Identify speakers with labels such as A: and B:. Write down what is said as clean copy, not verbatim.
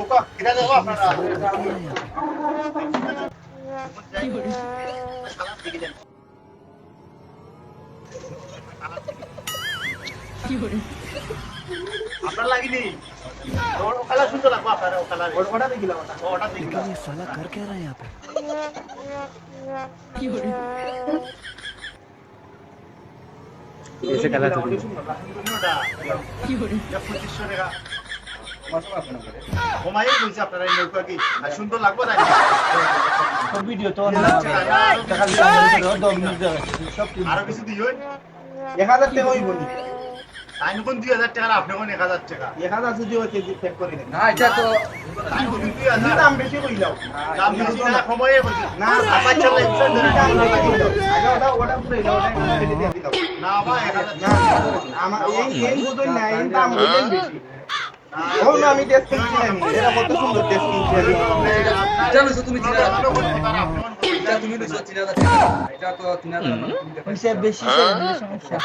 A: ওকা কিরা দেবো আপনারা
B: কি করে
A: সালাম দিকে দেন
B: কি করে
A: আপনার লাগিনি ওর কালা সুন্দর লাগবে আপনার ও কালার ওটা দেখিলাম ওটা দেখিলাম
C: ये साला कर क्या रहा है यहाँ पे
B: কি করে
A: ऐसे कलर तो
B: কি করে
A: 2500 টাকা ঘুমাই বলছি আপনারা এই নৌকা কি আর সুন্দর লাগবে না
D: ভিডিও তো টাকা
A: আরো কিছু দিও
D: 1000 টাকা হইব নি
A: তাই কোন 2000 টাকা আর আপনি কোন 1000 টাকা
D: 1000 যদি ওই কেজি প্যাক করে দেন
E: না এটা তো
A: তাই কোন
D: তুমি
A: 2000
D: দাম বেশি কইলাও
A: দাম বেশি না সময়ে বলছি
D: না
A: আবার চলে
D: ওটা পুরো এটা ওটা কেটে দিয়ে দিলাম
A: না ভাই 1000
D: না আমার এই বুঝই না এই দাম বুঝেন বেশি ও না আমি টেস্ট কিনছি আমি এরা কত সুন্দর টেস্ট কিনছি আমি
E: জানো তো তুমি চিনা
A: আপনি
E: এটা তুমি তো চিনা এটা তো চিনা
D: হিসাব বেশি সমস্যা